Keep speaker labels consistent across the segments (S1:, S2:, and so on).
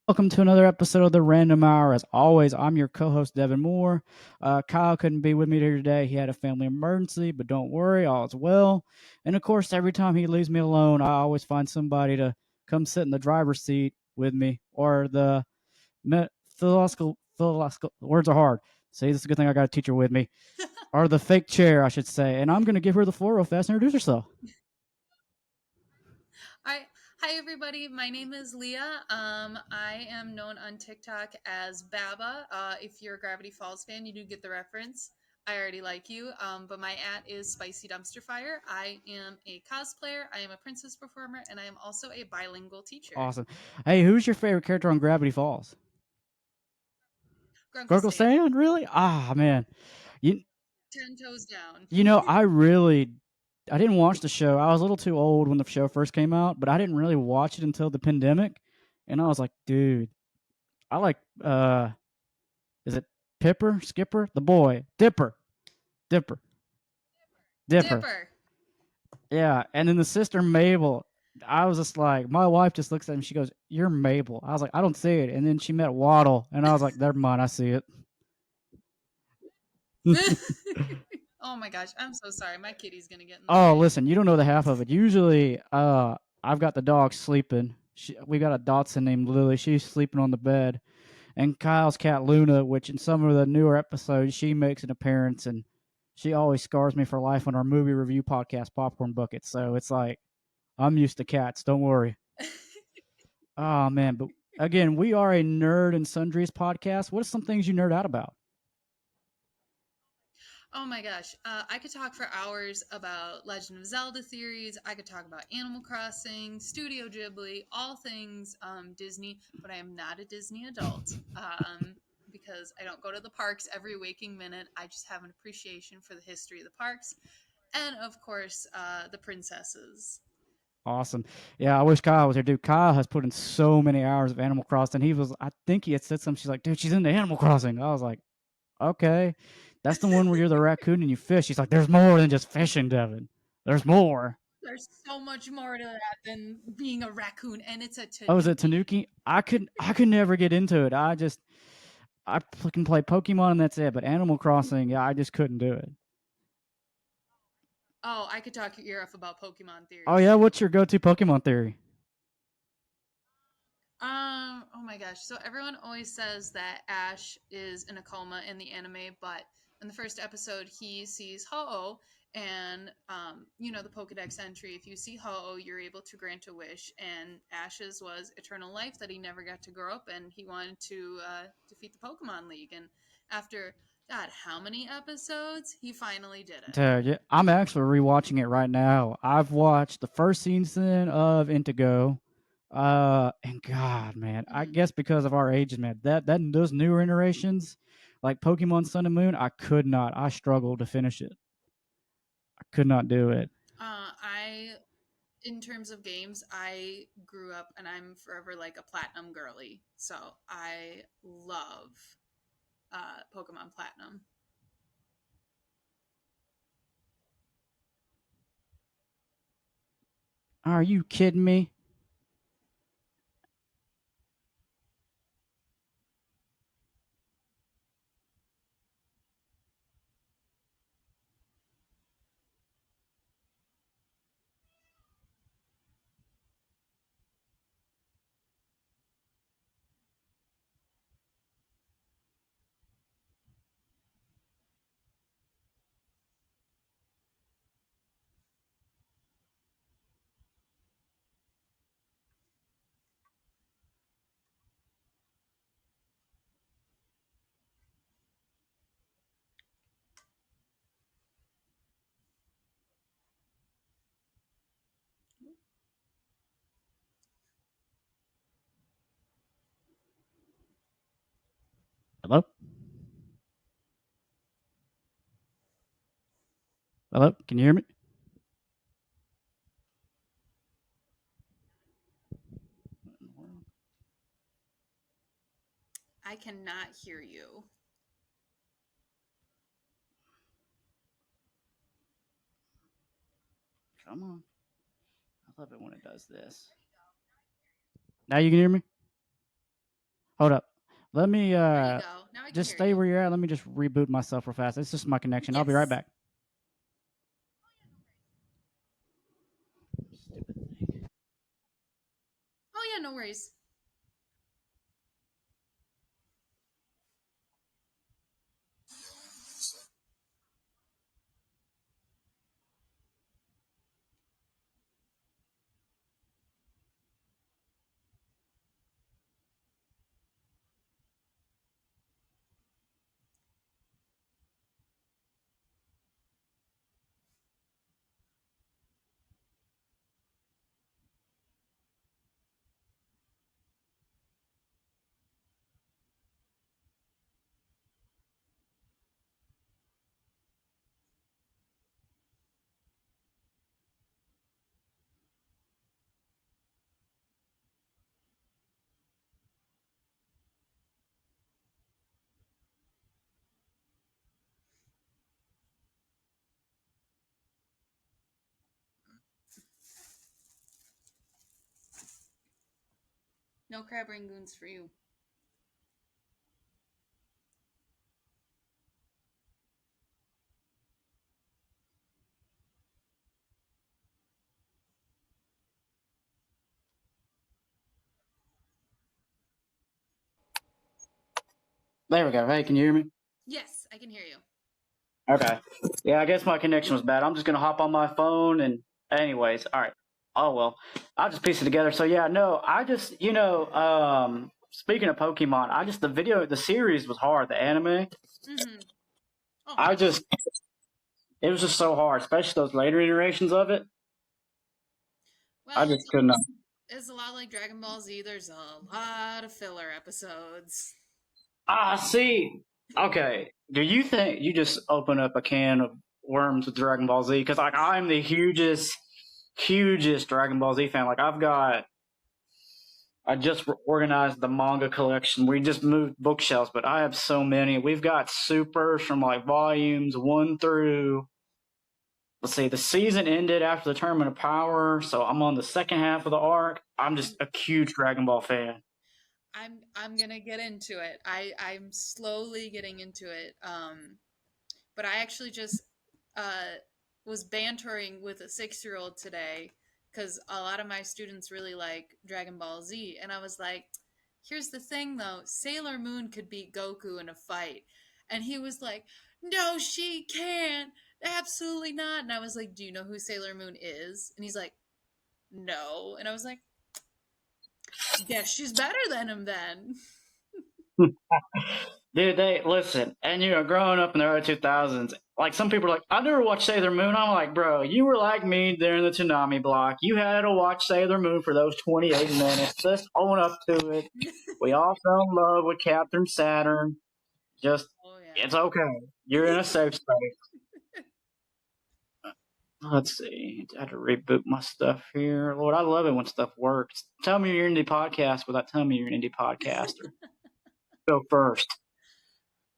S1: Welcome to another episode of the Random Hour. As always, I'm your co-host Devin Moore. Kyle couldn't be with me here today; he had a family emergency, but don't worry, all is well. And of course, every time he leaves me alone, I always find somebody to come sit in the driver's seat with me, or the philosophical words are hard. See, this is a good thing I got a teacher with me, or the fake chair, I should say. And I'm going to give her the floor real fast and introduce herself.
S2: Hi, hi everybody. My name is Leah. I am known on TikTok as Babba. If you're a Gravity Falls fan, you do get the reference. I already like you. But my is Spicy Dumpster Fire. I am a cosplayer. I am a princess performer, and I am also a bilingual teacher.
S1: Awesome. Hey, who's your favorite character on Gravity Falls?
S2: Grunkle
S1: Gurgle
S2: Stan,
S1: Sand, really? Ah, man. You
S2: 10 toes down.
S1: I didn't watch the show. I was a little too old when the show first came out, but I didn't really watch it until the pandemic. And I was like, dude, I like is it Pipper, Skipper, the boy, Dipper, Dipper.
S2: Dipper.
S1: Yeah, and then the sister Mabel. I was just like, my wife just looks at me. She goes, "You're Mabel." I was like, "I don't see it." And then she met Waddle, and I was like, "Never mind, I see it."
S2: Oh my gosh, I'm so sorry. My kitty's gonna get in the
S1: Oh,
S2: way.
S1: listen, you don't know the half of it. Usually, I've got the dog sleeping. We got a Dotson named Lily. She's sleeping on the bed, and Kyle's cat Luna, which in some of the newer episodes she makes an appearance, and she always scars me for life on our movie review podcast, Popcorn Bucket. So it's like I'm used to cats. Don't worry. Oh man, but again, we are a nerd and sundries podcast. What are some things you nerd out about?
S2: Oh my gosh. I could talk for hours about Legend of Zelda theories. I could talk about Animal Crossing, Studio Ghibli, all things Disney, but I am not a Disney adult because I don't go to the parks every waking minute. I just have an appreciation for the history of the parks and, of course, the princesses.
S1: Awesome. Yeah, I wish Kyle was here, dude. Kyle has put in so many hours of Animal Crossing. I think he had said something. She's like, dude, she's into Animal Crossing. I was like, okay. That's the one where you're the raccoon and you fish. She's like, there's more than just fishing, Devin. There's more.
S2: There's so much more to that than being a raccoon, and it's a
S1: Oh, is it
S2: tanuki.
S1: Tanuki? I could never get into it. I can play Pokemon and that's it. But Animal Crossing, yeah, I just couldn't do it.
S2: Oh, I could talk your ear off about Pokemon
S1: Oh
S2: theories
S1: yeah,
S2: too.
S1: what's your go-to Pokemon theory?
S2: Oh my gosh. So everyone always says that Ash is in a coma in the anime, but in the first episode, he sees Ho-Oh, and the Pokedex entry. If you see Ho-Oh, you're able to grant a wish, and Ash's was eternal life that he never got to grow up, and he wanted to defeat the Pokemon League. And after God, how many episodes? He finally did it.
S1: Dude, yeah, I'm actually rewatching it right now. I've watched the first season of Intego. And God, man, I
S2: Mm-hmm.
S1: guess because of our ages, man, that those newer iterations, like Pokemon Sun and Moon, I could not. I struggled to finish it. I could not do it.
S2: I in terms of games, I grew up and I'm forever like a platinum girly. So I love Pokemon Platinum.
S1: Are you kidding me? Hello, hello. Can you hear me?
S2: I cannot hear you.
S1: Come on. I love it when it does this. Now you can hear me. Hold up. Let me
S2: There you go. Now I can
S1: just
S2: hear
S1: stay
S2: you.
S1: where you're at. Let me just reboot myself real fast. It's just my connection. I'll be right
S2: Yes.
S1: back.
S2: Oh yeah, no worries. No crab rangoons for you.
S1: There we go. Hey, can you hear me?
S2: Yes, I can hear you.
S1: Okay. Yeah, I guess my connection was bad. I'm just gonna hop on my phone and anyways, all right. Oh well. I'll just piece it together. So yeah, no, I just speaking of Pokemon, the series was hard, the anime.
S2: Mm-hmm. Oh my
S1: I
S2: god.
S1: just it was just so hard, especially those later iterations of it. I
S2: Well,
S1: just could not.
S2: it's a lot like Dragon Ball Z. There's a lot of filler episodes.
S1: See. Okay. Do you think you just open up a can of worms with Dragon Ball Z? Because like I'm the hugest Dragon Ball Z fan. Like I just organized the manga collection. We just moved bookshelves, but I have so many. We've got supers from like volumes one through. Let's see, the season ended after the Tournament of Power, so I'm on the second half of the arc. I'm just a huge Dragon Ball fan.
S2: I'm gonna get into it. I'm slowly getting into it. But I actually just uh, was bantering with a 6 year old today because a lot of my students really like Dragon Ball Z. And I was like, here's the thing though, Sailor Moon could beat Goku in a fight. And he was like, no, she can't. Absolutely not. And I was like, do you know who Sailor Moon is? And he's like, no. And I was like, guess she's better than him then.
S1: Dude, they listen, and growing up in the early 2000s, like some people are like, I never watched Sailor Moon. I'm like, bro, you were like me during the tsunami block. You had to watch Sailor Moon for those 28 minutes. Just own up to it. We all fell in love with Captain Saturn. Just,
S2: Oh, yeah.
S1: it's okay. You're in a safe space. Let's see. I had to reboot my stuff here. Lord, I love it when stuff works. Tell me you're an indie podcast without telling me you're an indie podcaster. Go first.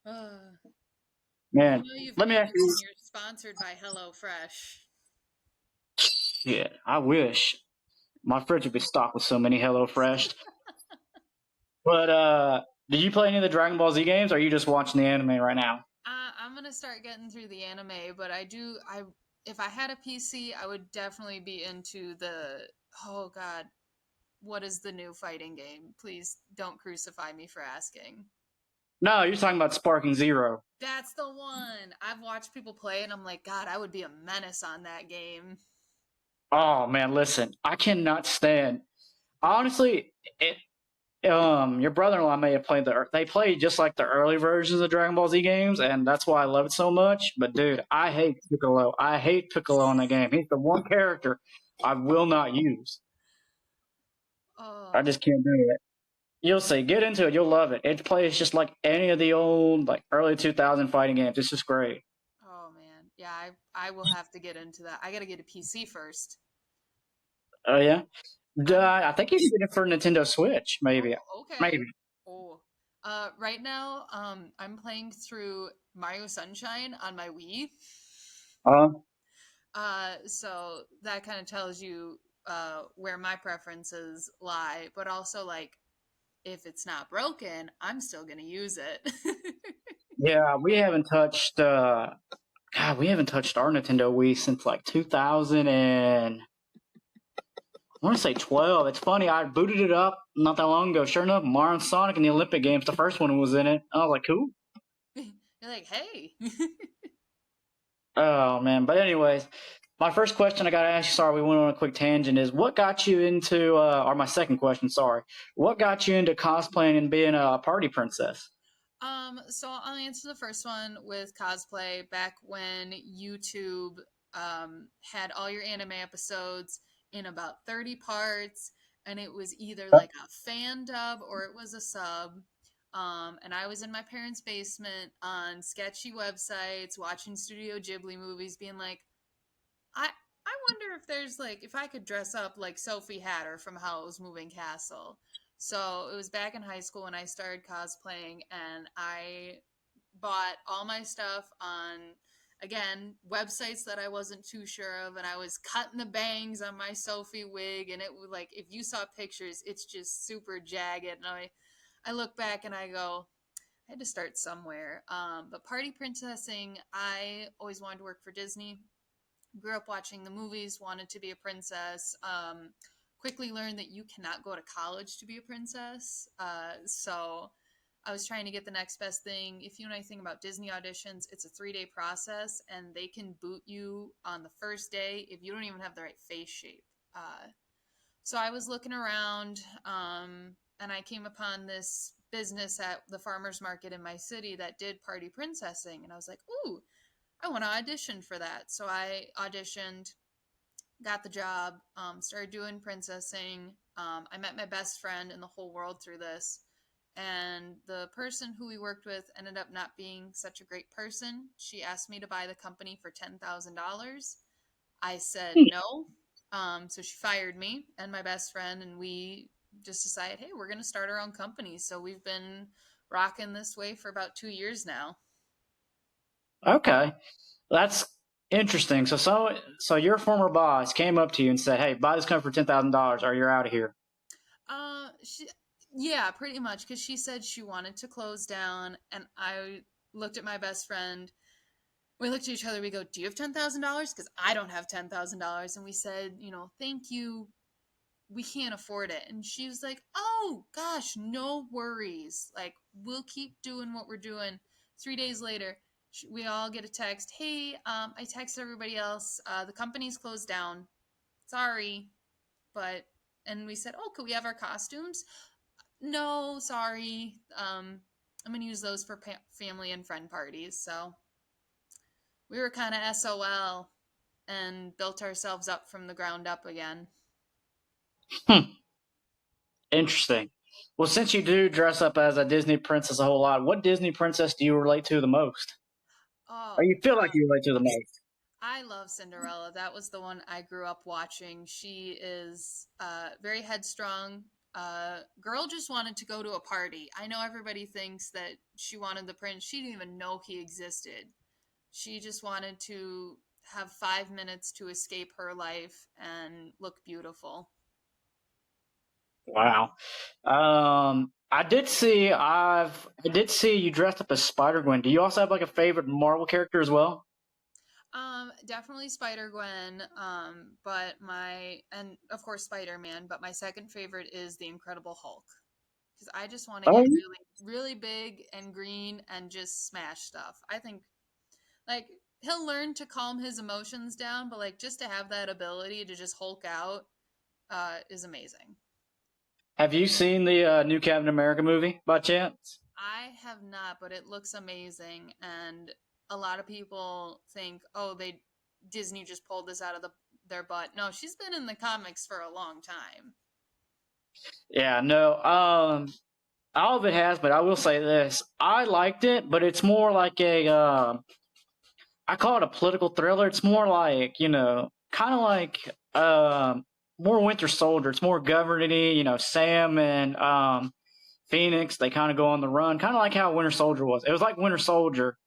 S2: Uh, you
S1: Man,
S2: know you've
S1: let me
S2: made
S1: ask
S2: it
S1: you.
S2: when you're sponsored by HelloFresh.
S1: Yeah, I wish my fridge would be stocked with so many HelloFresh. But did you play any of the Dragon Ball Z games? Or are you just watching the anime right now?
S2: I'm gonna start getting through the anime, but I do. I if I had a PC, I would definitely be into the. Oh God, what is the new fighting game? Please don't crucify me for asking.
S1: No, you're talking about Sparking Zero.
S2: That's the one. I've watched people play, and I'm like, God, I would be a menace on that game.
S1: Oh man, listen, I cannot stand. Honestly, your brother-in-law may have played they play just like the early versions of Dragon Ball Z games, and that's why I love it so much. But dude, I hate Piccolo. I hate Piccolo in the game. He's the one character I will not use. I
S2: Oh,
S1: just can't do it. You'll see. Get into it. You'll love it. It plays just like any of the old, like early 2000 fighting games. It's just great.
S2: oh man, yeah. I will have to get into that. I got to get a PC first.
S1: Oh yeah.
S2: I'm
S1: I think you can get it for Nintendo Switch. Maybe.
S2: Oh,
S1: Maybe.
S2: okay. Oh. Right now, I'm playing through Mario Sunshine on my Wii.
S1: Uh,
S2: So that kind of tells you where my preferences lie, but also like if it's not broken, I'm still gonna use it.
S1: Yeah, we haven't touched. God, we haven't touched our Nintendo Wii since like 2000 and I want to say 12. It's funny. I booted it up not that long ago. Sure enough, Mario and Sonic in the Olympic Games, the first one was in it. I was like, cool.
S2: You're like, hey.
S1: Oh man. But anyways, my first question I got to ask you. Sorry, we went on a quick tangent. Is what got you into? Or my second question. Sorry, what got you into cosplaying and being a party princess?
S2: So I'll answer the first one with cosplay. Back when YouTube had all your anime episodes in about 30 parts, and it was either like a fan dub or it was a sub. And I was in my parents' basement on sketchy websites watching Studio Ghibli movies, being like, I wonder if there's like if I could dress up like Sophie Hatter from Howl's Moving Castle. So it was back in high school when I started cosplaying, and I bought all my stuff on again websites that I wasn't too sure of, and I was cutting the bangs on my Sophie wig, and it was like if you saw pictures, it's just super jagged, and I look back and I go, I had to start somewhere. But party princessing, I always wanted to work for Disney. Grew up watching the movies, wanted to be a princess. Quickly learned that you cannot go to college to be a princess. So I was trying to get the next best thing. If you know anything about Disney auditions, it's a 3-day process, and they can boot you on the first day if you don't even have the right face shape. So I was looking around, and I came upon this business at the farmers market in my city that did party princessing, and I was like, ooh, I want to audition for that. So I auditioned, got the job, started doing princessing. I met my best friend in the whole world through this. And the person who we worked with ended up not being such a great person. She asked me to buy the company for $10,000. I said no. So she fired me and my best friend, and we just decided, hey, we're going to start our own company. So we've been rocking this way for about 2 years now.
S1: Okay, that's interesting. So your former boss came up to you and said, "Hey, buy this company for $10,000, or you're out of here."
S2: She, yeah, pretty much, because she said she wanted to close down, and I looked at my best friend. We looked at each other. We go, "Do you have $10,000? Because I don't have $10,000." And we said, "Thank you. We can't afford it." And she was like, "Oh gosh, no worries. Like we'll keep doing what we're doing." 3 days later, we all get a text. Hey, I texted everybody else. The company's closed down. Sorry, but and we said, "Oh, could we have our costumes?" No, sorry. I'm gonna use those for family and friend parties. So we were kind of SOL and built ourselves up from the ground up again.
S1: Hmm, interesting. Well, since you do dress up as a Disney princess a whole lot, what Disney princess do you relate to the most? Or
S2: Oh,
S1: you feel like you relate to the most?
S2: I love Cinderella. That was the one I grew up watching. She is very headstrong. Girl just wanted to go to a party. I know everybody thinks that she wanted the prince. She didn't even know he existed. She just wanted to have 5 minutes to escape her life and look beautiful.
S1: Wow. I did see you dressed up as Spider Gwen. Do you also have like a favorite Marvel character as well?
S2: Definitely Spider Gwen. But and of course Spider Man. But my second favorite is the Incredible Hulk because I just want to
S1: Oh,
S2: get really, really big and green and just smash stuff. I think like he'll learn to calm his emotions down, but like just to have that ability to just Hulk out is amazing.
S1: have you seen the new Captain America movie by chance?
S2: I have not, but it looks amazing, and a lot of people think, oh, they Disney just pulled this out of their butt. No, she's been in the comics for a long time.
S1: Yeah, no. All of it has, but I will say this: I liked it, but it's more like I call it a political thriller. It's more like kind of like more Winter Soldier. It's more government-y. Sam and Phoenix, they kind of go on the run, kind of like how Winter Soldier was. It was like Winter Soldier.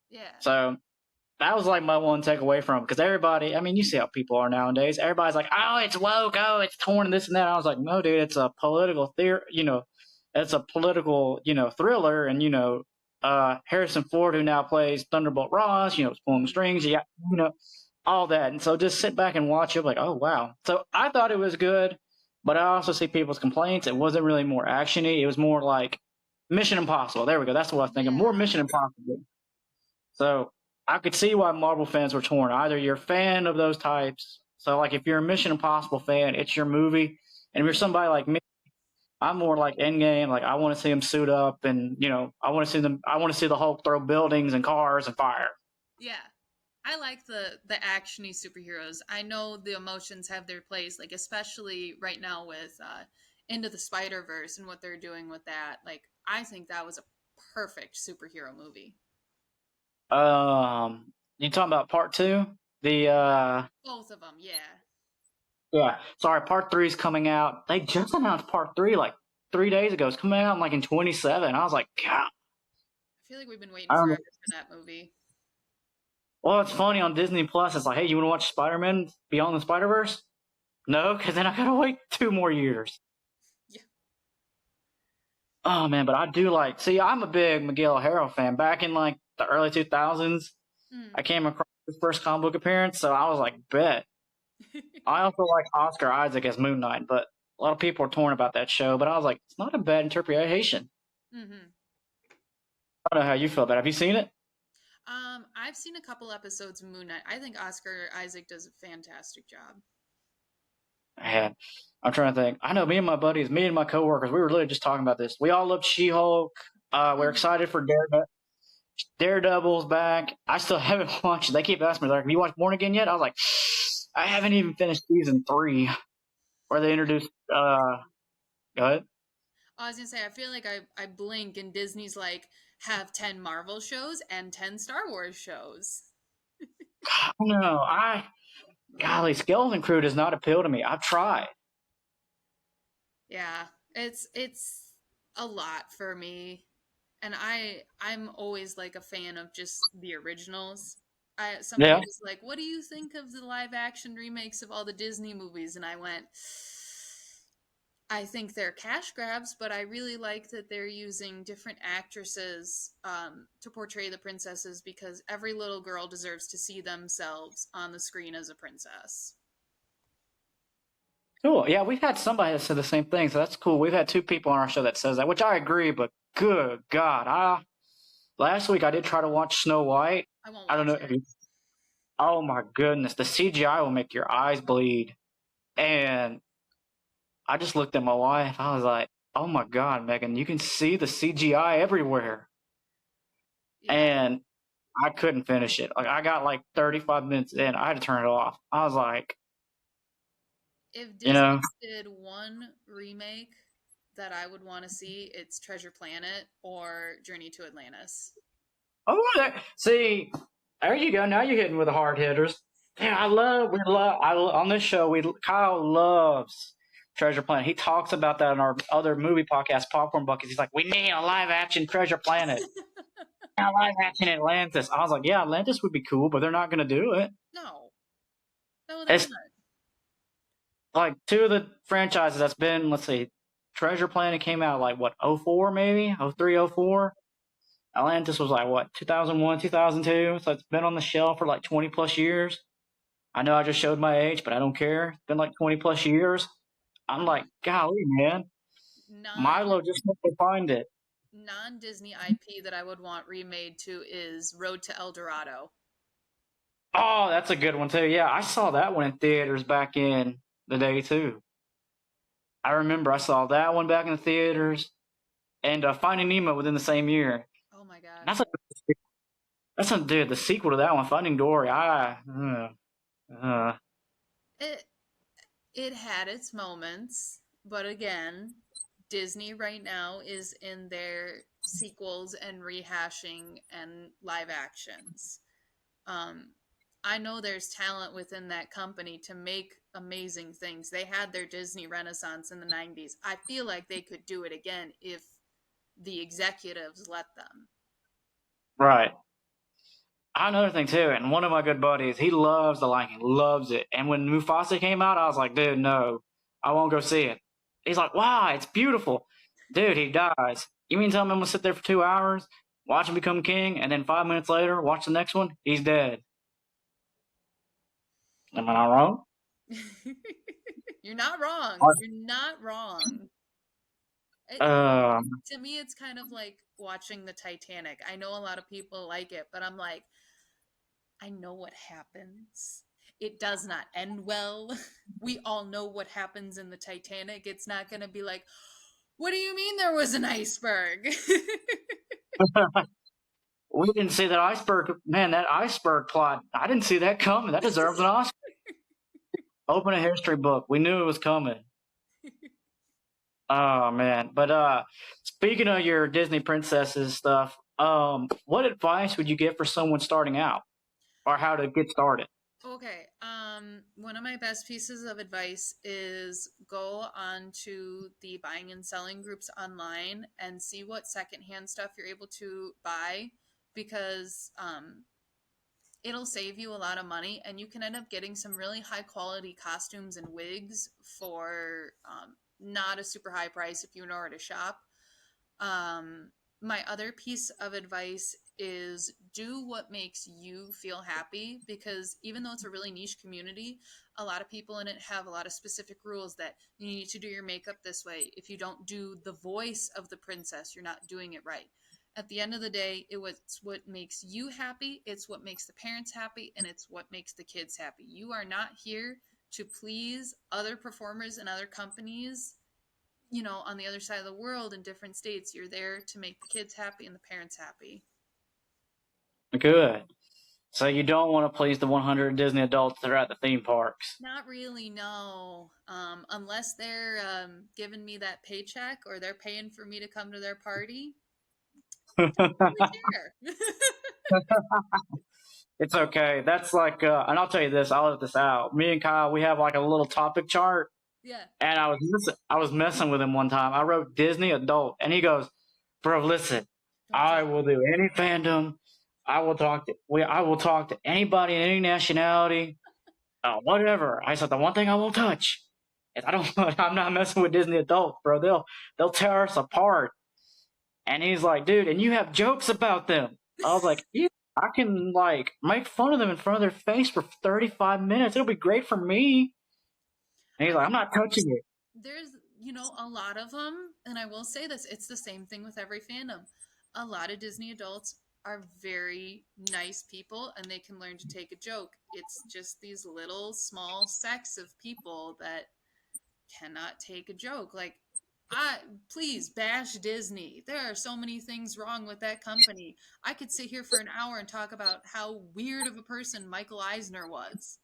S2: Yeah,
S1: So that was like my one takeaway from it because everybody, I mean, you see how people are nowadays. Everybody's like, oh, it's woke, oh, it's torn, and this and that. I was like, no, dude, it's a political theory. it's a political, thriller, and Harrison Ford, who now plays Thunderbolt Ross, is pulling the
S2: Mhm.
S1: strings, all that, and so just sit back and watch it, like, oh wow. So I thought it was good, but I also see people's complaints. It wasn't really more actiony. It was more like Mission Impossible. There we go. That's what I was thinking. More
S2: Yeah.
S1: Mission Impossible. So I could see why Marvel fans were torn. Either you're a fan of those types, so like if you're a Mission Impossible fan, it's your movie, and if you're
S2: Mhm.
S1: somebody like me, I'm more like Endgame. Like I want to see them suit up, and I want to see them. I want to see the Hulk throw buildings and cars and fire.
S2: Yeah. I like the actiony superheroes. I know the emotions have their place, like especially right now with Into the Spider Verse and what they're doing with that. Like I think that was a perfect superhero movie.
S1: You talking about part two? The
S2: Both of them, yeah.
S1: Yeah, sorry, part three is coming out. They just announced part three like 3 days ago. It's coming out in, like in 27. I was like, God,
S2: I feel like we've been waiting
S1: I don't know.
S2: forever for that movie.
S1: Well, it's funny on Disney Plus. It's like, hey, you want to watch Spider Man Beyond the Spider Verse? No, because then I gotta wait 2 more years.
S2: Yeah.
S1: Oh man, but I do like. See, I'm a big Miguel O'Hara fan. Back in like the early 2000s,
S2: Hmm.
S1: I came across his first comic book appearance, so I was like, bet. I also like Oscar Isaac as Moon Knight, but a lot of people are torn about that show. But I was like, it's not a bad interpretation.
S2: Mm-hmm.
S1: I don't know how you feel about it. Have you seen it?
S2: I've seen a couple episodes of Moon Knight. I think Oscar Isaac does a fantastic job.
S1: Man, I'm trying to think. I know me and my buddies, me and my coworkers, we were literally just talking about this. We all love She-Hulk. We're
S2: Mm-hmm.
S1: excited for Daredevil's back. I still haven't watched. They keep asking me, like, "Have you watched Born Again yet?" I was like, I haven't even finished season 3, where they introduced. Go ahead.
S2: I was gonna say, I feel like I blink and Disney's like have 10 Marvel shows and 10 Star Wars shows.
S1: No, golly, Skeleton Crew does not appeal to me. I've tried.
S2: Yeah, it's a lot for me, and I'm always like a fan of just the originals. Somebody
S1: Yeah.
S2: was like, "What do you think of the live action remakes of all the Disney movies?" And I went, I think they're cash grabs, but I really like that they're using different actresses to portray the princesses because every little girl deserves to see themselves on the screen as a princess.
S1: Cool. Yeah, we've had somebody that said the same thing, so that's cool. We've had 2 people on our show that says that, which I agree. But good God, last week I did try to watch Snow White.
S2: I won't
S1: I don't
S2: watch
S1: know.
S2: it.
S1: Oh my goodness, the CGI will make your eyes bleed. And I just looked at my wife. I was like, "Oh my God, Megan, you can see the CGI everywhere."
S2: Yeah.
S1: And I couldn't finish it. Like I got like 35 minutes in, I had to turn it off. I was like,
S2: If
S1: you
S2: Disney
S1: know,
S2: did one remake that I would want to see, it's Treasure Planet or Journey to Atlantis.
S1: oh, see, there you go. Now you're hitting with the hard hitters. Yeah, on this show. Kyle loves Treasure Planet. He talks about that in our other movie podcast, Popcorn Buckets. He's like, we need a live action Treasure Planet, a live action Atlantis. I was like, yeah, Atlantis would be cool, but they're not going to do it.
S2: No. No, they're
S1: It's
S2: not.
S1: like 2 of the franchises that's been, let's see, Treasure Planet came out like what, 04 maybe, 03, 04. Atlantis was like what, 2001, 2002. So it's been on the shelf for like 20 plus years. I know I just showed my age, but I don't care. It's been like 20 plus years. I'm like, golly, man,
S2: Non
S1: Milo just went to find it.
S2: non Disney IP that I would want remade to is Road to El Dorado.
S1: Oh, that's a good one too. Yeah, I saw that one in theaters back in the day too. I remember I saw that one back in the theaters, and Finding Nemo within the same year.
S2: Oh my
S1: That's
S2: gosh.
S1: a dude. The sequel to that one, Finding Dory. Uh,
S2: It it had its moments, but again, Disney right now is in their sequels and rehashing and live actions. Um, I know there's talent within that company to make amazing things. They had their Disney Renaissance in the 90s. I feel like they could do it again if the executives let them.
S1: right. Another thing too, and one of my good buddies, he loves The Lion King, loves it. And when Mufasa came out, I was like, dude, no, I won't go see it. He's like, wow, it's beautiful. Dude, he dies. You mean tell me I'm gonna sit there for 2 hours, watch him become king, and then 5 minutes later, watch the next one? He's dead. Am I not wrong?
S2: You're not wrong.
S1: What?
S2: You're not wrong. It,
S1: Um,
S2: to me, it's kind of like watching the Titanic. I know a lot of people like it, but I'm like, I know what happens. It does not end well. We all know what happens in the Titanic. It's not going to be like, what do you mean there was an iceberg?
S1: we didn't see that iceberg. Man, that iceberg plot. I didn't see that coming. That deserves an Oscar. Open a history book. We knew it was coming. Oh man. But speaking of your Disney princesses stuff, what advice would you give for someone starting out or how to get started?
S2: Okay. One of my best pieces of advice is go on to the buying and selling groups online and see what secondhand stuff you're able to buy because it'll save you a lot of money and you can end up getting some really high quality costumes and wigs for not a super high price if you know where to shop. My other piece of advice is do what makes you feel happy because even though it's a really niche community, a lot of people in it have a lot of specific rules that you need to do your makeup this way. If you don't do the voice of the princess, you're not doing it right. At the end of the day, it's what makes you happy, it's what makes the parents happy, and it's what makes the kids happy. You are not here to please other performers and other companies, on the other side of the world in different states. You're there to make the kids happy and the parents happy.
S1: Good. So you don't want to please the 100 Disney adults that are at the theme parks.
S2: Not really, no. Unless they're giving me that paycheck or they're paying for me to come to their party, don't really care.
S1: It's okay. That's like, and I'll tell you this. I'll let this out. Me and Kyle, we have like a little topic chart,
S2: Yeah.
S1: and I was messing with him one time. I wrote Disney adult, and he goes, "Bro, listen,
S2: Don't
S1: I
S2: say
S1: will do any fandom. I will talk to anybody in any nationality, whatever." I said the one thing I won't touch is I don't. I'm not messing with Disney adults, bro. They'll tear us apart. And he's like, dude, and you have jokes about them. I was like, yeah, I can like make fun of them in front of their face for 35 minutes. It'll be great for me. And he's
S2: I
S1: like, I'm
S2: mean,
S1: not touching it.
S2: there's, a lot of them, and I will say this, it's the same thing with every fandom. A lot of Disney adults are very nice people and they can learn to take a joke. It's just these little small sects of people that cannot take a joke. Like, I please bash Disney. There are so many things wrong with that company. I could sit here for an hour and talk about how weird of a person Michael Eisner was.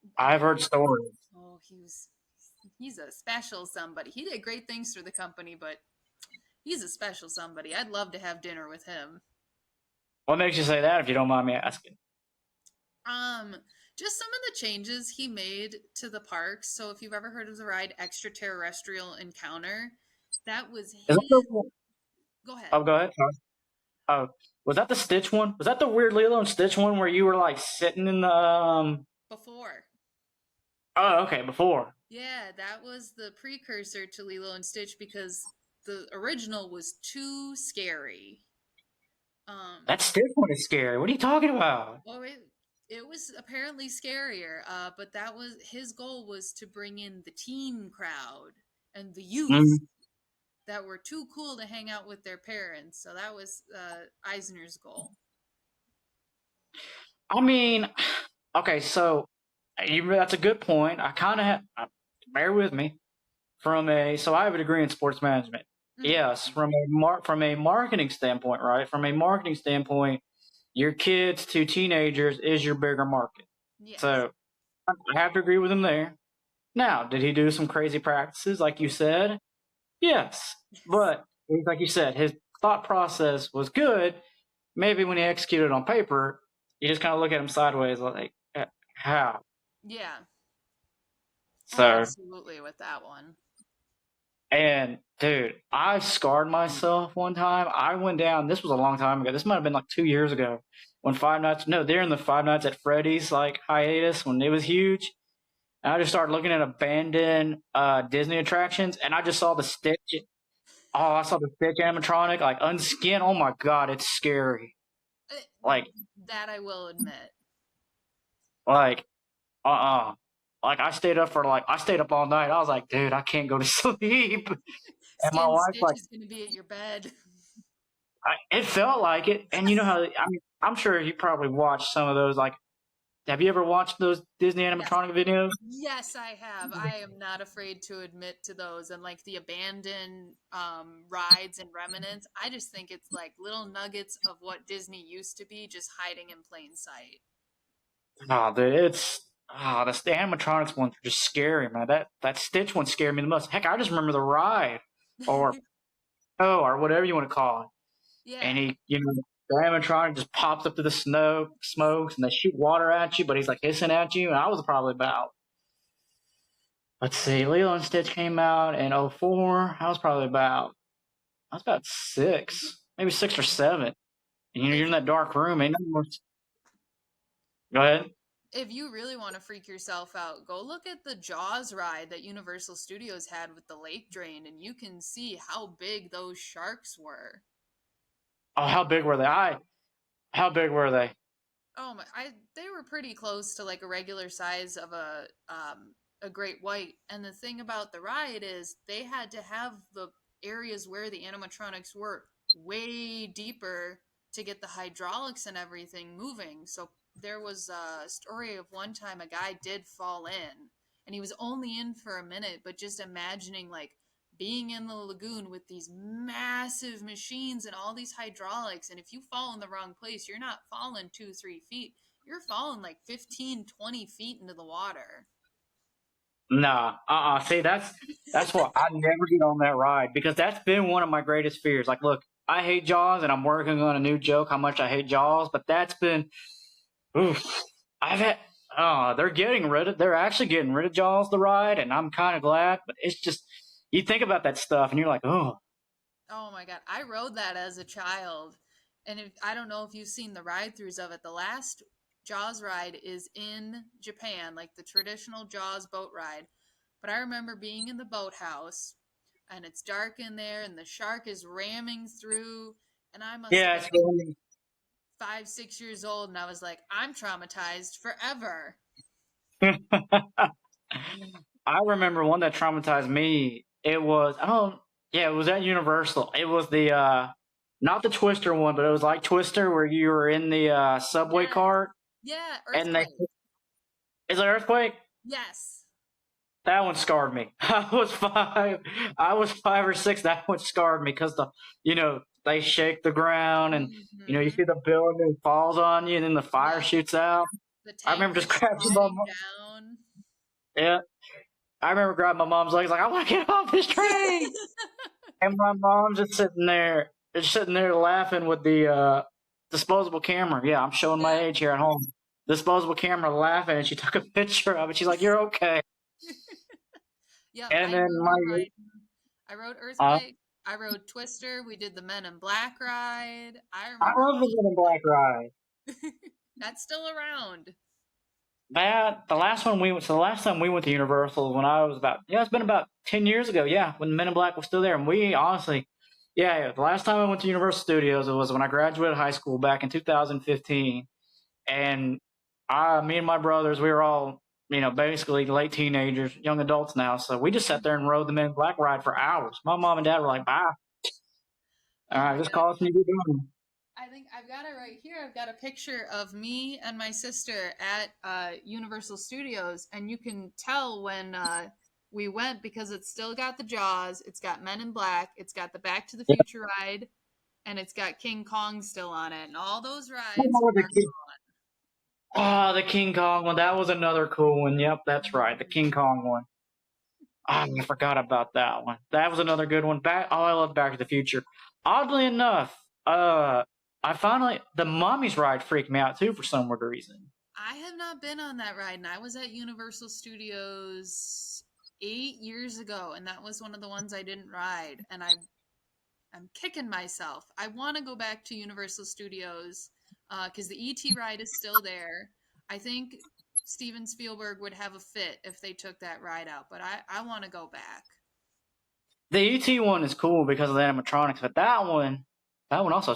S2: And
S1: I've heard stories.
S2: oh, he's a special somebody. He did great things for the company, but he's a special somebody. I'd love to have dinner with him.
S1: What makes you say that if you don't mind me asking?
S2: Um, just some of the changes he made to the parks. So if you've ever heard of the ride Extraterrestrial Encounter, that was
S1: Is that
S2: his.
S1: the
S2: Go ahead.
S1: Oh, go ahead. Sorry. Oh, was that the Stitch one? Was that the weird Lilo and Stitch one where you were like sitting in the
S2: Before.
S1: Oh, okay, before.
S2: Yeah, that was the precursor to Lilo and Stitch because the original was too scary. Um,
S1: That Stitch one is scary. What are you talking about?
S2: well, it was apparently scarier, but that was his goal was to bring in the teen crowd and the youth
S1: Mm,
S2: that were too cool to hang out with their parents. So that was Eisner's goal.
S1: I mean, okay, so that's a good point. I kind of bear with me. So I have a degree in sports management.
S2: Mm,
S1: Yes, from a marketing standpoint, right? From a marketing standpoint, your kids to teenagers is your bigger market.
S2: yes.
S1: So I have to agree with him there. Now, did he do some crazy practices like you said? Yes,
S2: Yes.
S1: but like you said, his thought process was good. Maybe when he executed on paper, you just kind of look at him sideways, like, how?
S2: Yeah. Oh,
S1: So
S2: absolutely with that one.
S1: And dude, I scarred myself one time. I went down. This was a long time ago. This might have been like 2 years ago when Five Nights. No, they're in the Five Nights at Freddy's like hiatus when it was huge. And I just started looking at abandoned Disney attractions, and I just saw the Stitch. Oh, I saw the Stitch animatronic, like unskin. Oh my god, it's scary.
S2: Uh,
S1: Like,
S2: That I will admit.
S1: like, uh, like I stayed up all night. I was like, dude, I can't go to sleep. And my
S2: Skin
S1: wife's
S2: Stitch
S1: like,
S2: is going to be at your bed.
S1: it felt like it. And you know how? I mean, I'm sure you probably watched some of those. Like, have you ever watched those Disney
S2: Yes.
S1: animatronic videos?
S2: Yes, I have. I am not afraid to admit to those and like the abandoned rides and remnants. I just think it's like little nuggets of what Disney used to be just hiding in plain sight.
S1: Oh, dude, the animatronics ones are just scary, man. That Stitch one scared me the most. Heck, I just remember the ride, or or whatever you want to call it. And
S2: Yeah.
S1: he, the animatronic just pops up to the snow, smokes, and they shoot water at you, but he's like hissing at you. And I was probably about, let's see, Lilo and Stitch came out in '04. I was about 6, maybe 6 or 7. And you're
S2: If
S1: in that dark room, and go ahead.
S2: if you really want to freak yourself out, go look at the Jaws ride that Universal Studios had with the lake drain and you can see how big those sharks were.
S1: Oh, how big were they? How big were they?
S2: Oh my! They were pretty close to like a regular size of a great white. And the thing about the ride is they had to have the areas where the animatronics were way deeper to get the hydraulics and everything moving. So there was a story of one time a guy did fall in, and he was only in for a minute, but just imagining like being in the lagoon with these massive machines and all these hydraulics. And if you fall in the wrong place, you're not falling 2, 3 feet. You're falling like 15, 20 feet into the water.
S1: Nah, See, that's what I never get on that ride because that's been one of my greatest fears. Like, look, I hate Jaws, and I'm working on a new joke how much I hate Jaws, but that's been, oof. I've had, they're actually getting rid of Jaws the ride, and I'm kind of glad. But it's just, you think about that stuff, and you're like, oh,
S2: Oh my God. I rode that as a child. And I don't know if you've seen the ride throughs of it. The last Jaws ride is in Japan, like the traditional Jaws boat ride. But I remember being in the boathouse and it's dark in there and the shark is ramming through. And I must have
S1: yeah,
S2: been
S1: it's
S2: like
S1: going.
S2: 5, 6 years old. And I was like, I'm traumatized forever.
S1: I remember one that traumatized me. It was yeah, it was at Universal. It was the not the Twister one, but it was like Twister where you were in the subway
S2: Yeah.
S1: cart
S2: Yeah.
S1: and they
S2: Earthquake.
S1: is it earthquake?
S2: Yes.
S1: That one scarred me. I was 5 or 6. That one scarred me because they shake the ground and you
S2: Hmm.
S1: see the building and it falls on you and then the fire
S2: Yep.
S1: shoots out.
S2: The
S1: I remember just
S2: tankers
S1: grabbing my
S2: sliding down.
S1: yeah. I remember grabbing my mom's legs like I want to get off this train. And my mom's just sitting there laughing with the disposable camera. Yeah, I'm showing my
S2: Yeah.
S1: age here at home. Disposable camera laughing, and she took a picture of it. She's like, "You're okay."
S2: Yep,
S1: And
S2: I
S1: then
S2: remember
S1: my,
S2: riding. I rode
S1: uh,
S2: Earthquake. I rode Twister. We did the Men in Black ride. I
S1: I
S2: remember
S1: love the Men in Black ride.
S2: all. That's still around.
S1: The last time we went to Universal when I was it's been about 10 years ago. Yeah, when the Men in Black was still there, and we honestly, yeah, the last time I went to Universal Studios it was when I graduated high school back in 2015. And me and my brothers, we were all, basically late teenagers, young adults now. So we just sat there and rode the Men in Black ride for hours. My mom and dad were like, "Bye, all
S2: Oh
S1: right,
S2: my
S1: just
S2: God.
S1: call us when you get done."
S2: I think I've got it right here. I've got a picture of me and my sister at Universal Studios, and you can tell when we went because it's still got the Jaws, it's got Men in Black, it's got the Back to the
S1: Yeah,
S2: Future ride, and it's got King Kong still on it, and all those rides
S1: oh,
S2: are
S1: the King Kong one. That was another cool one. Yep, that's right, the King
S2: on.
S1: Kong one. I forgot about that one. That was another good one. I love Back to the Future. Oddly enough, the Mommy's ride freaked me out too for some weird reason.
S2: I have not been on that ride, and I was at Universal Studios 8 years ago, and that was one of the ones I didn't ride, and I'm kicking myself. I want to go back to Universal Studios because the ET ride is still there. I think Steven Spielberg would have a fit if they took that ride out, but I want to go back.
S1: The ET one is cool because of the animatronics, but that one also,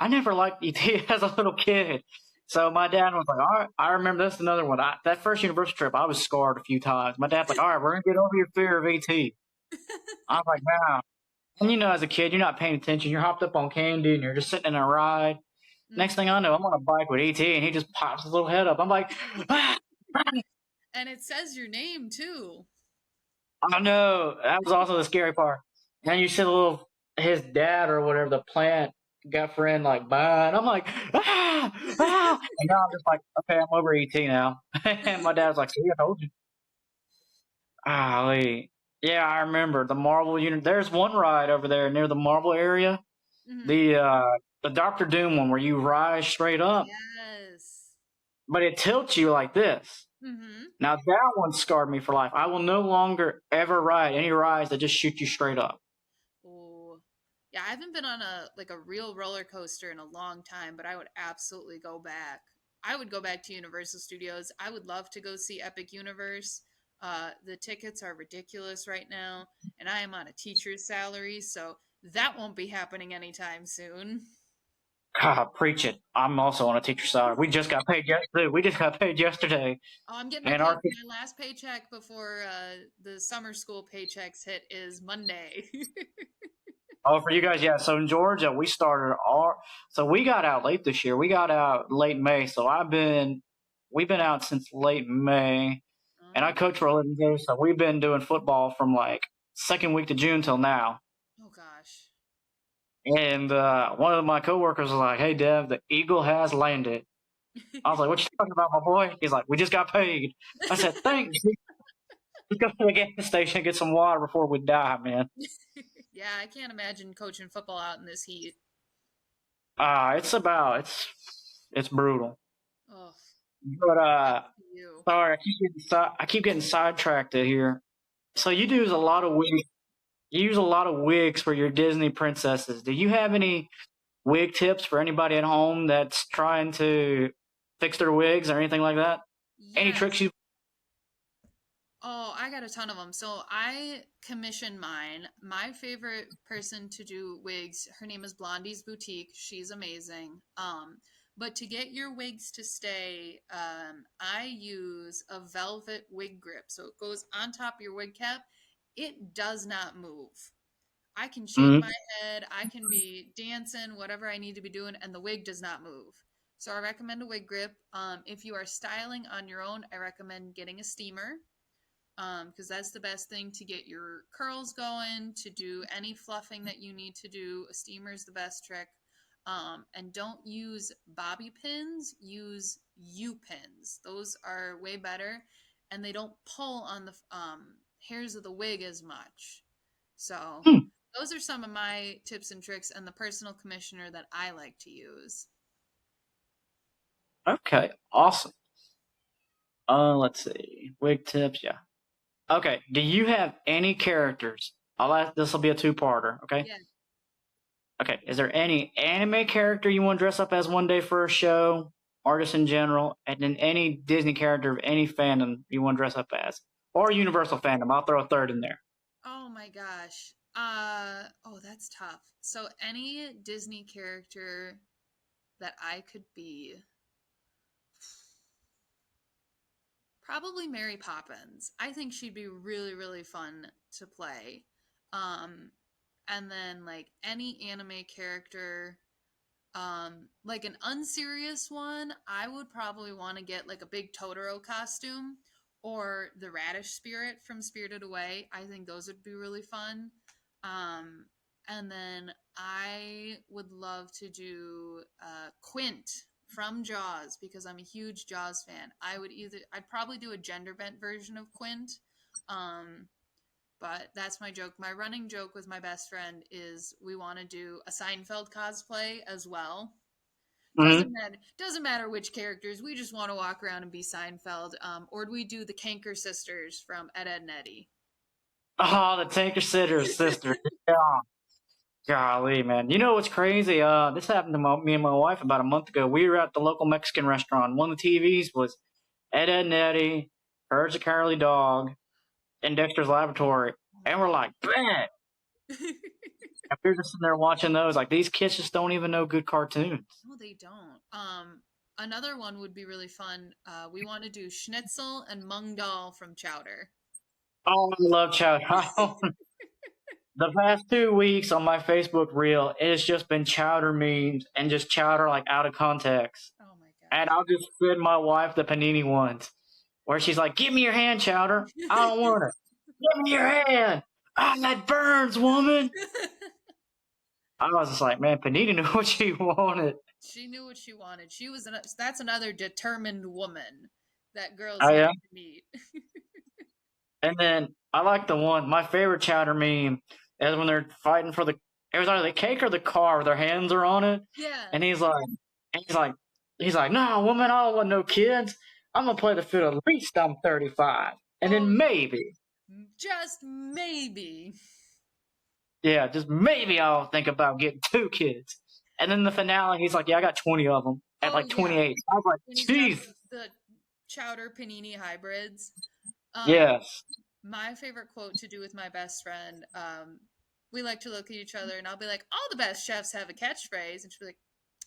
S1: I never liked ET as a little kid. So my dad was like, all right, I remember this another one. That first Universal trip, I was scarred a few times. My dad's like, all right, we're going to get over your fear of ET. I was like, nah. And as a kid, you're not paying attention. You're hopped up on candy and you're just sitting in a ride. Next thing
S2: Hmm.
S1: I know, I'm on a bike with ET and he just pops his little head up. I'm like, ah,
S2: And it says your name too.
S1: I know. That was also the scary part. And you see his dad or whatever, the plant got friend like bye. And I'm like, And now I'm just like, okay, I'm over ET now. And my dad's like, see, I told you. Golly. Yeah, I remember the Marvel unit. There's one ride over there near the Marvel area.
S2: Hmm.
S1: The Doctor Doom one where you rise straight up,
S2: Yes.
S1: but it tilts you like this.
S2: Hmm.
S1: Now that one scarred me for life. I will no longer ever ride any rides that just shoot you straight up.
S2: Oh, yeah. I haven't been on a real roller coaster in a long time, but I would absolutely go back. I would go back to Universal Studios. I would love to go see Epic Universe. The tickets are ridiculous right now, and I am on a teacher's salary, so that won't be happening anytime soon.
S1: God, preach it. I'm also on a teacher salary. We just got paid yesterday. We just got paid yesterday.
S2: Oh, I'm getting
S1: And our
S2: my last paycheck before the summer school paychecks hit is Monday.
S1: oh, for you guys, yeah. So in Georgia, so we got out late this year. We got out late May. So we've been out since late May, and I
S2: Oh,
S1: coach for a living too. So we've been doing football from like second week to June till now.
S2: oh gosh.
S1: And one of my coworkers was like, "Hey, Dev, the Eagle has landed." I was like, "What you talking about, my boy?" He's like, "We just got paid." I said, "Thanks." Let's go to the gas station and get some water before we die, man.
S2: Yeah, I can't imagine coaching football out in this heat.
S1: It's brutal.
S2: Oh,
S1: But
S2: props to you.
S1: sorry, I keep getting sidetracked here. So you use a lot of wigs for your Disney princesses. Do you have any wig tips for anybody at home that's trying to fix their wigs or anything like that? Any tricks
S2: Yes.
S1: you?
S2: Oh, I got a ton of them. So I commission mine. My favorite person to do wigs, her name is Blondie's Boutique. She's amazing. But to get your wigs to stay, I use a velvet wig grip. So it goes on top of your wig cap. It does not move. I can shake
S1: Mm-hmm.
S2: my head, I can be dancing, whatever I need to be doing, and the wig does not move. So I recommend a wig grip. If you are styling on your own, I recommend getting a steamer because that's the best thing to get your curls going, to do any fluffing that you need to do. A steamer is the best trick. And don't use bobby pins, use U pins. Those are way better and they don't pull on the hairs of the wig as much. So,
S1: Hmm.
S2: those are some of my tips and tricks and the personal commissioner that I like to use.
S1: Okay, awesome. Let's see. Wig tips, yeah. Okay, do you have any characters? This will be a two-parter, okay?
S2: Yeah.
S1: Okay, is there any anime character you want to dress up as one day for a show, artist in general, and then any Disney character of any fandom you want to dress up as? Or Universal fandom, I'll throw a third in there.
S2: Oh my gosh. Oh, that's tough. So any Disney character that I could be, probably Mary Poppins. I think she'd be really, really fun to play. Um, and then like any anime character, like an unserious one, I would probably want to get like a big Totoro costume or the Radish Spirit from Spirited Away. I think those would be really fun. Um, and then I would love to do Quint from Jaws because I'm a huge Jaws fan. I'd probably do a gender bent version of Quint. Um, but that's my joke. My running joke with my best friend is we want to do a Seinfeld cosplay as well.
S1: Mm-hmm.
S2: Doesn't matter which characters. We just want to walk around and be Seinfeld. Or do we do the Kanker sisters from Ed, Ed and Eddie?
S1: Oh, the Tinker Sister. Yeah. Golly, man. You know what's crazy? This happened to me and my wife about a month ago. We were at the local Mexican restaurant. One of the TVs was Ed, Ed and Eddie, Courage the Cowardly Dog, and Dexter's Laboratory. And we're like, man. If you're just sitting there watching those, like these kids just don't even know good cartoons.
S2: No, they don't. Another one would be really fun. We want to do Schnitzel and Mung Dal from Chowder.
S1: Oh, I love chowder. The past 2 weeks on my Facebook reel, it's just been chowder memes and just chowder like out of context.
S2: Oh my
S1: And
S2: gosh.
S1: I'll just send my wife the panini ones where she's like, "Give me your hand, chowder. I don't want it. Give me your hand. Ah, that burns, woman." I was just like, man, Panini knew what she wanted.
S2: She knew what she wanted. That's another determined woman that girls
S1: Oh
S2: need
S1: yeah.
S2: to meet.
S1: And then I like the one. My favorite chowder meme is when they're fighting for it was either the cake or the car. Where their hands are on it,
S2: Yeah.
S1: and he's like, no, woman, I don't want no kids. I'm gonna play the field. At least I'm 35, and
S2: Oh,
S1: then maybe,
S2: just maybe.
S1: yeah, just maybe I'll think about getting 2 kids. And then the finale, he's like, yeah, I got 20 of them at
S2: Oh
S1: like
S2: yeah.
S1: 28. I was like,
S2: When he's got
S1: jeez,
S2: the chowder panini hybrids. Um,
S1: yes.
S2: my favorite quote to do with my best friend, we like to look at each other and I'll be like, all the best chefs have a catchphrase. And she'll be like,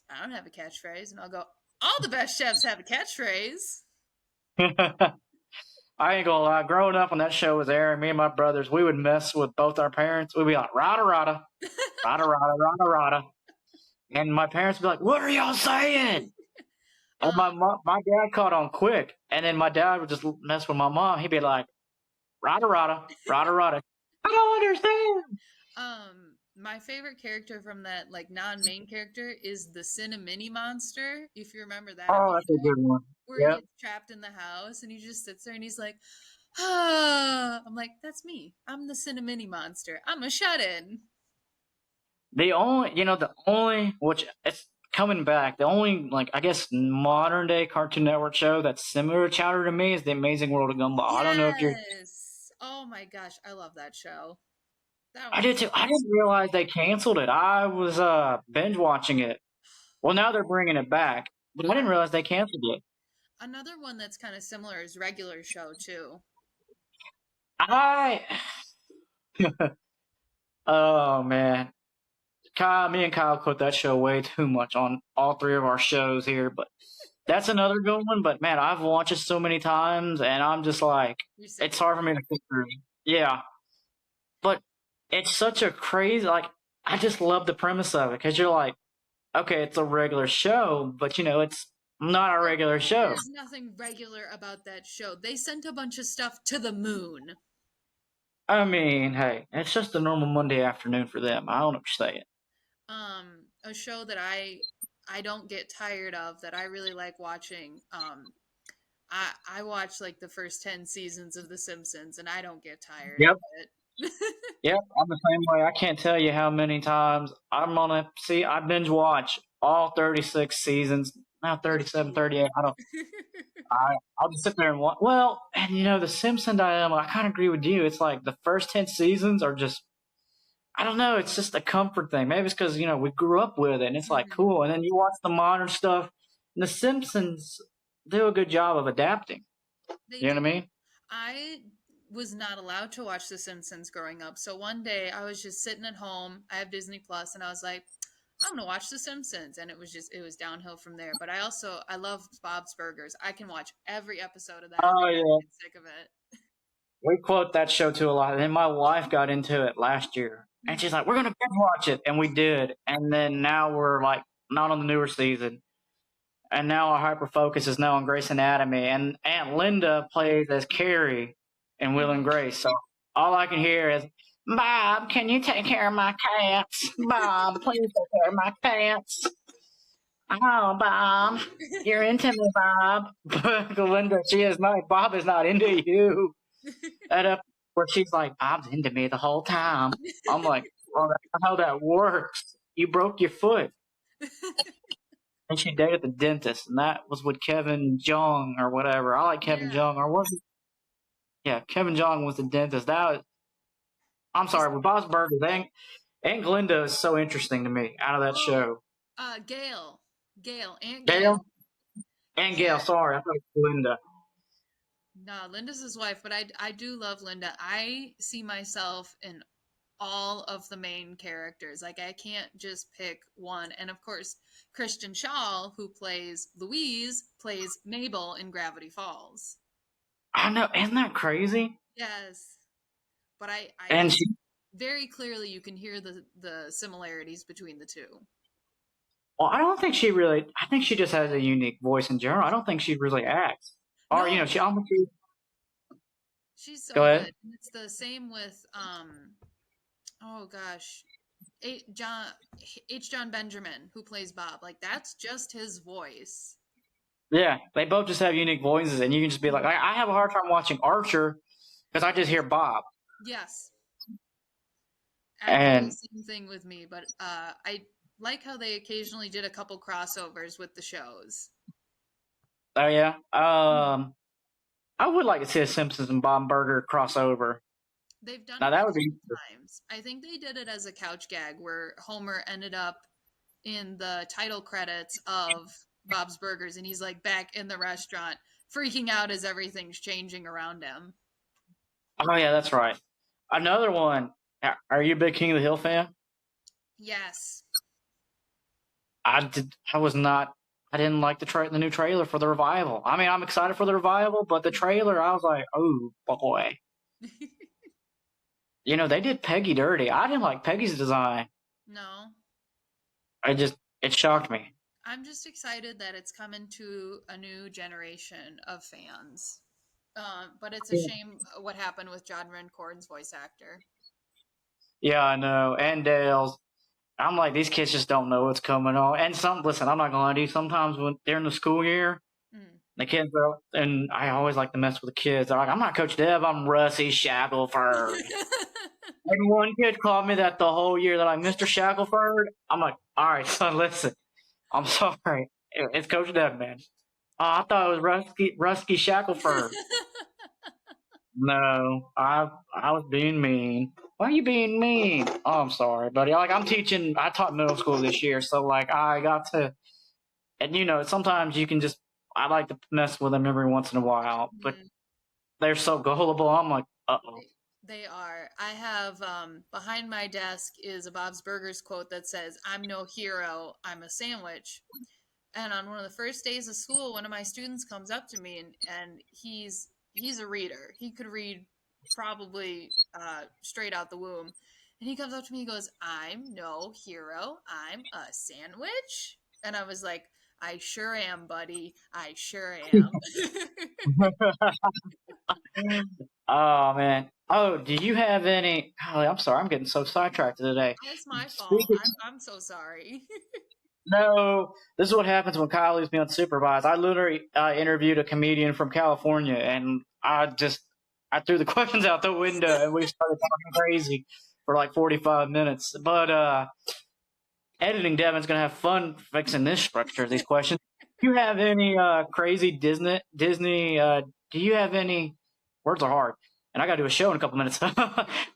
S2: I don't have a catchphrase. And I'll go, all the best chefs have a catchphrase.
S1: I ain't gonna lie. Growing up when that show was airing, me and my brothers, we would mess with both our parents. We'd be like, rada rada, rada rada, rada rada. And my parents would be like, what are y'all saying? And
S2: Um,
S1: my dad caught on quick. And then my dad would just mess with my mom. He'd be like, rada rada, rada rada. I don't understand.
S2: my favorite character from that like non-main character is the Cinnamini monster. If you remember that
S1: Oh, that's a
S2: episode
S1: good one.
S2: where he
S1: Yep.
S2: gets trapped in the house and he just sits there and he's like, ah. I'm like, that's me. I'm the Cinnamini monster. I'm a shut-in.
S1: Which it's coming back, the only, like, I guess, modern day Cartoon Network show that's similar to Chowder to me is The Amazing World of Gumball. I don't know if you're.
S2: Yes. Oh my gosh, I love that show. That
S1: I
S2: one
S1: did too. I didn't realize they canceled it. I was binge watching it. Well, now they're bringing it back, but I didn't realize they canceled it.
S2: another one that's kind of similar is Regular Show too.
S1: I oh man, me and Kyle quote that show way too much on all three of our shows here, but that's another good one. But man, I've watched it so many times, and I'm just like,
S2: You're sick
S1: it's
S2: of
S1: hard
S2: it.
S1: for me to sit through. Yeah, but it's such a crazy, like, I just love the premise of it because you're like, okay, it's a regular show, but it's not a regular show.
S2: There's nothing regular about that show. They sent a bunch of stuff to the moon.
S1: I mean, hey, it's just a normal Monday afternoon for them. I don't know what you're saying.
S2: A show that I don't get tired of that I really like watching. I watch like the first 10 seasons of The Simpsons and I don't get tired of
S1: Yep.
S2: it.
S1: Yep, I'm the same way. I can't tell you how many times I'm on a see. I binge watch all 36 seasons. Now
S2: Good
S1: 37,
S2: for
S1: 38. I don't. I'll just sit there and watch. Well, and the Simpson dilemma. I kind of agree with you. It's like the first 10 seasons are just. I don't know. It's just a comfort thing. Maybe it's because we grew up with it, and it's like
S2: Mhm.
S1: cool. And then you watch the modern stuff. And the Simpsons do a good job of adapting.
S2: They
S1: You know
S2: do.
S1: what I mean?
S2: I was not allowed to watch The Simpsons growing up. So one day I was just sitting at home. I have Disney Plus and I was like, I'm going to watch The Simpsons and it was downhill from there. But I love Bob's Burgers. I can watch every episode of that and
S1: Oh
S2: I never
S1: yeah.
S2: get sick of it.
S1: We quote that show too a lot. And then my wife got into it last year. And she's
S2: Mhm.
S1: like, we're going to binge watch it. And we did. And then now we're like, not on the newer season. And now our hyper focus is now on Grey's Anatomy. And Aunt Linda plays as Carrie in Will and
S2: Mhm.
S1: Grace. So all I can hear is, Bob, can you take care of my cats? Bob, please take care of my cats. Oh, Bob, you're into me, Bob. But Linda, Bob is not into you. That up where she's like, Bob's into me the whole time. I'm like, well, that's not how that works. You broke your foot. And she dated the dentist, and that was with Kevin Jong or whatever. I like Kevin
S2: Yeah.
S1: Jong, or was it? Yeah, Kevin Jong was the dentist. I'm
S2: Is
S1: sorry, with Bob's Burgers, Aunt Glinda is so interesting to me out of that
S2: oh,
S1: show.
S2: Gail. Gail, Aunt
S1: Gail?
S2: Gail.
S1: Aunt Gail,
S2: Yeah.
S1: sorry, I thought it was Glinda.
S2: No, Linda's his wife, but I do love Linda. I see myself in all of the main characters. Like I can't just pick one. And of course, Christian Shaw, who plays Louise, plays Mabel in Gravity Falls.
S3: I know, isn't that crazy?
S2: Yes, but I
S3: And
S2: can
S3: she,
S2: very clearly you can hear the similarities between the two.
S3: well, I don't think she really. I think she just has a unique voice in general. I don't think she really acts, or
S2: No,
S3: she almost.
S2: she's
S3: Go
S2: so
S3: ahead.
S2: good. And it's the same with oh gosh, John John Benjamin who plays Bob. Like that's just his voice.
S3: Yeah, they both just have unique voices, and you can just be like, I have a hard time watching Archer because I just hear Bob.
S2: Yes, actually,
S3: And
S2: same thing with me. But I like how they occasionally did a couple crossovers with the shows.
S3: oh yeah, I would like to see a Simpsons and Bob Burger crossover.
S2: They've done
S3: Now
S2: it a
S3: that would be.
S2: couple times. I think they did it as a couch gag where Homer ended up in the title credits of Bob's Burgers and he's like back in the restaurant freaking out as everything's changing around him.
S3: Oh yeah, that's right. Another one. Are you a big King of the Hill fan?
S2: Yes.
S3: I did. I was not. I didn't like the new trailer for the revival. I mean, I'm excited for the revival, but the trailer, I was like, oh boy. They did Peggy dirty. I didn't like Peggy's design.
S2: No.
S3: It shocked me.
S2: I'm just excited that it's coming to a new generation of fans. But it's a shame what happened with John Rencorn's voice actor.
S3: Yeah, I know. And Dale's. I'm like, these kids just don't know what's coming on. And listen, I'm not gonna lie to you. Sometimes when they're in the school year,
S2: Mm.
S3: the kids are, and I always like to mess with the kids. They're like, I'm not Coach Dev. I'm Russie Shackelford. And one kid called me that the whole year. They're like, Mr. Shackelford. I'm like, all right, son, listen. I'm sorry. It's Coach Dev, man. Oh, I thought it was Rusky Shackelford. No, I was being mean. Why are you being mean? Oh, I'm sorry, buddy. Like I'm teaching. I taught middle school this year, so like I got to, and sometimes you can just. I like to mess with them every once in a while, but
S2: Mm.
S3: they're so gullible. I'm like, oh.
S2: They are. I have behind my desk is a Bob's Burgers quote that says, "I'm no hero, I'm a sandwich." And on one of the first days of school, one of my students comes up to me and he's a reader. He could read probably straight out the womb. And he comes up to me, he goes, "I'm no hero, I'm a sandwich." And I was like, "I sure am, buddy. I sure am."
S3: Oh man. Oh, do you have any? Oh, I'm sorry. I'm getting so sidetracked today.
S2: It's my fault.
S3: Speaking,
S2: I'm so sorry.
S3: no, this is what happens when Kyle leaves me unsupervised. I literally interviewed a comedian from California, and I threw the questions out the window, and we started talking crazy for like 45 minutes. But editing Devin's gonna have fun fixing this structure of these questions. Do you have any crazy Disney? Do you have any? Words are hard, and I got to do a show in a couple minutes.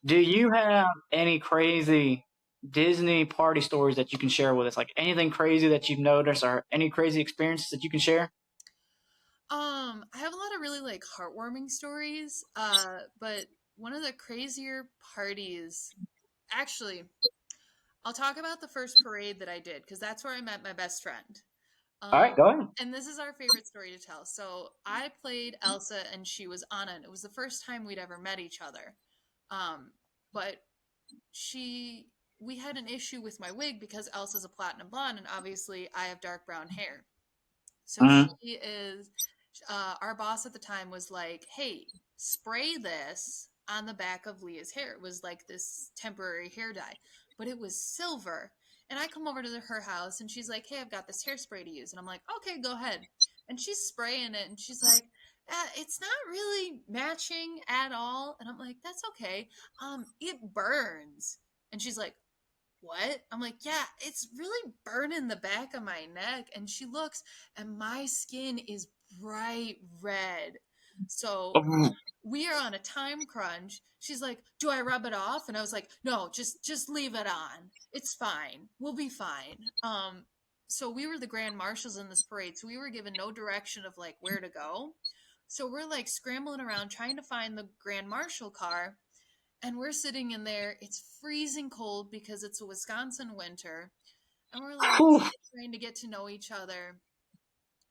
S3: Do you have any crazy Disney party stories that you can share with us? Like anything crazy that you've noticed, or any crazy experiences that you can share?
S2: I have a lot of really like heartwarming stories. But one of the crazier parties, actually, I'll talk about the first parade that I did because that's where I met my best friend.
S3: All right,
S2: Um,
S3: go ahead.
S2: and this is our favorite story to tell. So I played Elsa and she was Anna, and it was the first time we'd ever met each other. Um, but she, we had an issue with my wig because Elsa's a platinum blonde, and obviously I have dark brown hair. So
S3: Mm-hmm.
S2: she is, our boss at the time was like, "Hey, spray this on the back of Leah's hair." It was like this temporary hair dye, but it was silver. And I come over to her house and she's like, "Hey, I've got this hairspray to use." And I'm like, "Okay, go ahead." And she's spraying it and she's like, "It's not really matching at all." And I'm like, "That's okay. It burns." And she's like, "What?" I'm like, "Yeah, it's really burning the back of my neck." And she looks, and my skin is bright red. So we are on a time crunch. She's like, "Do I rub it off?" And I was like, "No, just leave it on. It's fine. We'll be fine." So we were the grand marshals in this parade, so we were given no direction of like where to go. So we're like scrambling around trying to find the grand marshal car, And we're sitting in there. It's freezing cold because it's a Wisconsin winter. And we're like
S3: Whew.
S2: trying to get to know each other.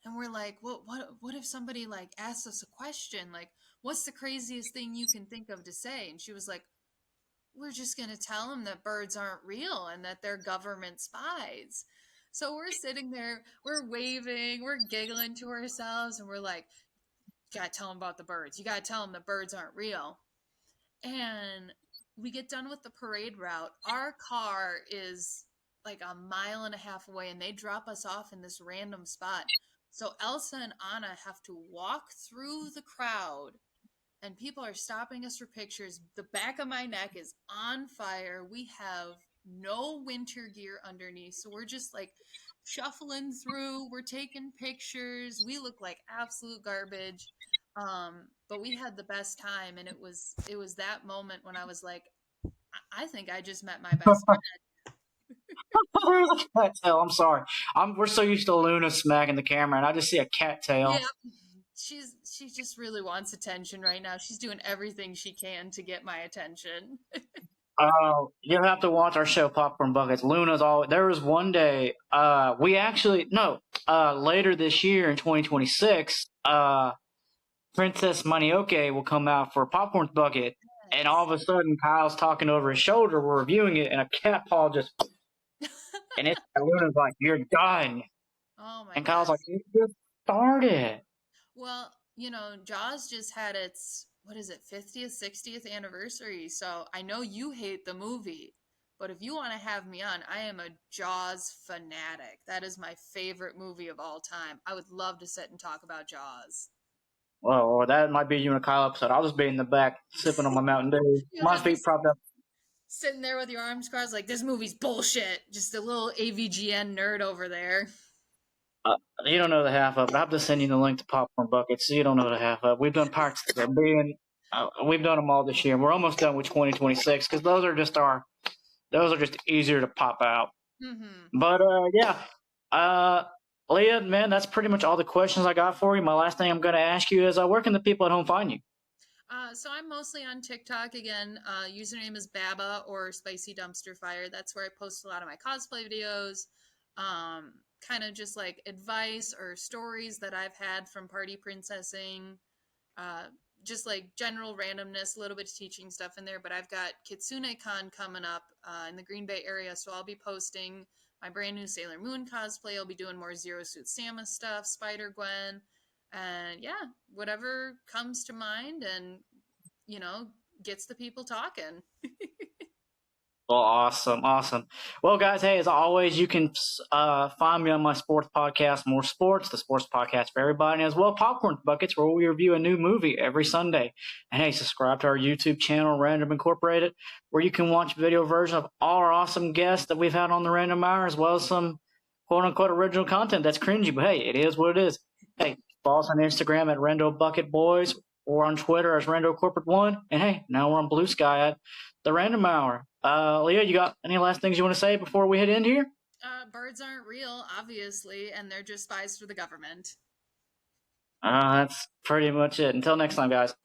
S2: And we're like, what if somebody like asks us a question? Like, what's the craziest thing you can think of to say? And she was like, we're just going to tell them that birds aren't real and that they're government spies. So we're sitting there, we're waving, we're giggling to ourselves, and we're like, you got to tell them about the birds. You got to tell them the birds aren't real. And we get done with the parade route. Our car is like a mile and a half away, and they drop us off in this random spot. So Elsa and Anna have to walk through the crowd, and people are stopping us for pictures. The back of my neck is on fire. We have no winter gear underneath, so we're just like shuffling through. We're taking pictures. We look like absolute garbage. But we had the best time, and it was that moment when I was like, I think I just met my best friend.
S3: Where's the cat tail? I'm sorry. We're so used to Luna smacking the camera, and I just see a cat tail.
S2: Yeah, she just really wants attention right now. She's doing everything she can to get my attention.
S3: You have to watch our show Popcorn Buckets. Luna's all. There was one day. We actually no. Later this year in 2026. Princess Manioke will come out for Popcorn Bucket, and all of a sudden Kyle's talking over his shoulder. We're reviewing it, and a cat paw just. And Luna's like, "You're done,"
S2: Oh my
S3: and Kyle's
S2: gosh.
S3: like, "You just started."
S2: Well, Jaws just had its, what is it, 50th, 60th anniversary. So I know you hate the movie, but if you want to have me on, I am a Jaws fanatic. That is my favorite movie of all time. I would love to sit and talk about Jaws.
S3: Well, or that might be you and a Kyle episode. I'll just be in the back sipping on my Mountain Dew,
S2: You
S3: my
S2: have me
S3: feet propped up.
S2: sitting there with your arms crossed, like, this movie's bullshit. Just a little AVGN nerd over there.
S3: You don't know the half of it. I'll just send you the link to Popcorn Buckets, so you don't know the half of it. We've done Pirates of the Caribbean. We've done them all this year. We're almost done with 2026 because those are just easier to pop out.
S2: Mm-hmm.
S3: But yeah, Leah, man, that's pretty much all the questions I got for you. My last thing I'm going to ask you is, where can the people at home find you?
S2: So I'm mostly on TikTok again. Username is Babba or Spicy Dumpster Fire. That's where I post a lot of my cosplay videos. Kind of just like advice or stories that I've had from party princessing. Just like general randomness, a little bit of teaching stuff in there. But I've got Kitsune Con coming up in the Green Bay area, so I'll be posting my brand new Sailor Moon cosplay. I'll be doing more Zero Suit Samus stuff, Spider Gwen, and yeah, whatever comes to mind and gets the people talking.
S3: Well, awesome. Well, guys, hey, as always, you can find me on my sports podcast, More Sports, the sports podcast for everybody, as well Popcorn Buckets, where we review a new movie every Sunday. And hey, subscribe to our YouTube channel, Random Incorporated, where you can watch video version of all our awesome guests that we've had on the Random Hour, as well as some quote-unquote original content that's cringy, but hey, it is what it is. Hey, follow us on Instagram at Rendo Bucket Boys, or on Twitter as Rendo Corporate One, and hey, now we're on Blue Sky at the Random Hour. Leah, you got any last things you want to say before we head in here?
S2: Birds aren't real, obviously, and they're just spies for the government.
S3: That's pretty much it. Until next time, guys.